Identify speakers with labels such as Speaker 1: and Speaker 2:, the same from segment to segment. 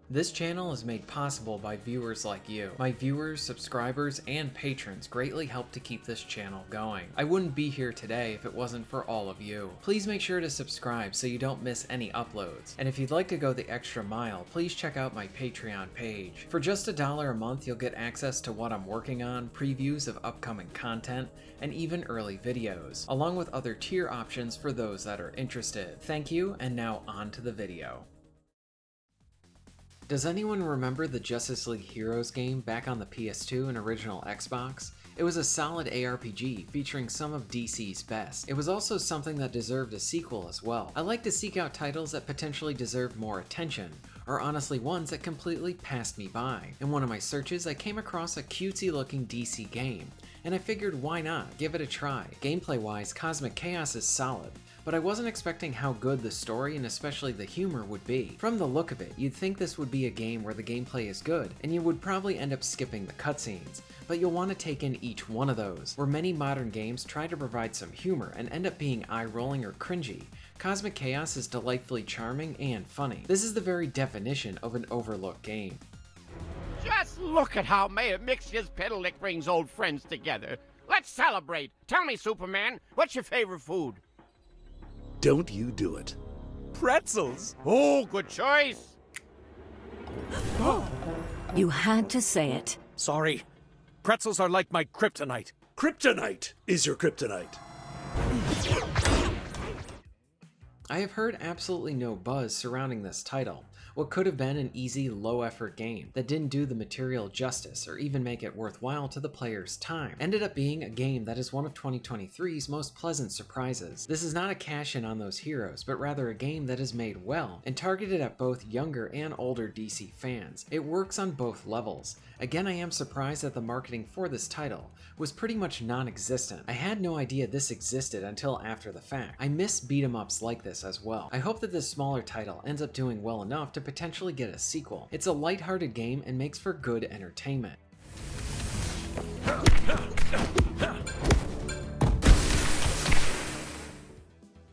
Speaker 1: This channel is made possible by viewers like you. My viewers, subscribers, and patrons greatly help to keep this channel going. I wouldn't be here today if it wasn't for all of you. Please make sure to subscribe so you don't miss any uploads. And if you'd like to go the extra mile, please check out my Patreon page. For just $1 a month, you'll get access to what I'm working on, previews of upcoming content, and even early videos, along with other tier options for those that are interested. Thank you, and now on to the video. Does anyone remember the Justice League Heroes game back on the PS2 and original Xbox? It was a solid ARPG featuring some of DC's best. It was also something that deserved a sequel as well. I like to seek out titles that potentially deserve more attention, or honestly ones that completely passed me by. In one of my searches, I came across a cutesy looking DC game, and I figured why not, give it a try. Gameplay wise, Cosmic Chaos is solid, but I wasn't expecting how good the story and especially the humor would be. From the look of it, you'd think this would be a game where the gameplay is good, and you would probably end up skipping the cutscenes, but you'll want to take in each one of those. Where many modern games try to provide some humor and end up being eye-rolling or cringy, Cosmic Chaos is delightfully charming and funny. This is the very definition of an overlooked game.
Speaker 2: Just look at how Mayor Mixier's Pedalic brings old friends together. Let's celebrate. Tell me, Superman, what's your favorite food?
Speaker 3: Don't you do it. Pretzels!
Speaker 2: Oh, good choice.
Speaker 4: You had to say it.
Speaker 3: Sorry. Pretzels are like my kryptonite. Kryptonite is your kryptonite.
Speaker 1: I have heard absolutely no buzz surrounding this title. What could have been an easy, low-effort game that didn't do the material justice or even make it worthwhile to the player's time ended up being a game that is one of 2023's most pleasant surprises. This is not a cash-in on those heroes, but rather a game that is made well and targeted at both younger and older DC fans. It works on both levels. Again, I am surprised that the marketing for this title was pretty much non-existent. I had no idea this existed until after the fact. I miss beat-em-ups like this as well. I hope that this smaller title ends up doing well enough to potentially get a sequel. It's a lighthearted game and makes for good entertainment.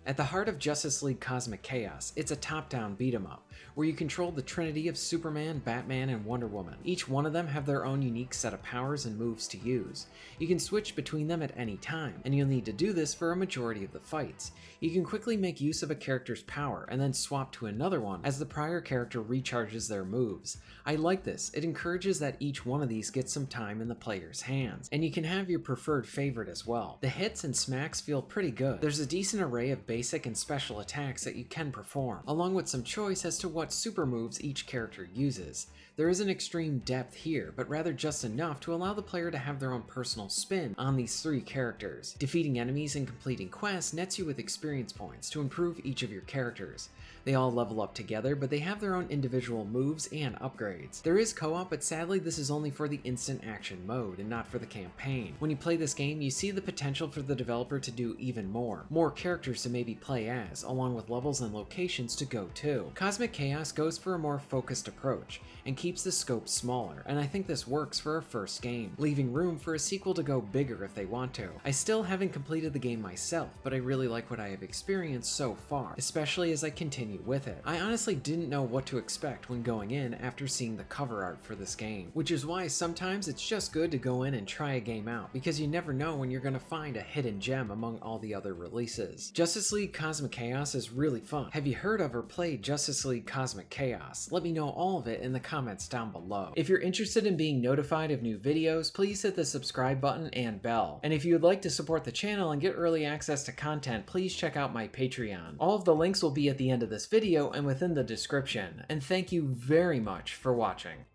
Speaker 1: At the heart of Justice League Cosmic Chaos, it's a top-down beat-em-up, where you control the trinity of Superman, Batman, and Wonder Woman. Each one of them have their own unique set of powers and moves to use. You can switch between them at any time, and you'll need to do this for a majority of the fights. You can quickly make use of a character's power, and then swap to another one as the prior character recharges their moves. I like this. It encourages that each one of these gets some time in the player's hands, and you can have your preferred favorite as well. The hits and smacks feel pretty good. There's a decent array of basic and special attacks that you can perform, along with some choice as to what super moves each character uses. There isn't extreme depth here, but rather just enough to allow the player to have their own personal spin on these three characters. Defeating enemies and completing quests nets you with experience points to improve each of your characters. They all level up together, but they have their own individual moves and upgrades. There is co-op, but sadly this is only for the instant action mode and not for the campaign. When you play this game, you see the potential for the developer to do even more. More characters to maybe play as, along with levels and locations to go to. Cosmic Chaos goes for a more focused approach and keeps the scope smaller, and I think this works for a first game, leaving room for a sequel to go bigger if they want to. I still haven't completed the game myself, but I really like what I have experienced so far, especially as I continue with it. I honestly didn't know what to expect when going in after seeing the cover art for this game, which is why sometimes it's just good to go in and try a game out, because you never know when you're going to find a hidden gem among all the other releases. Justice League Cosmic Chaos is really fun. Have you heard of or played Justice League Cosmic Chaos? Let me know all of it in the comments down below. If you're interested in being notified of new videos, please hit the subscribe button and bell. And if you would like to support the channel and get early access to content, please check out my Patreon. All of the links will be at the end of this video and within the description. And thank you very much for watching.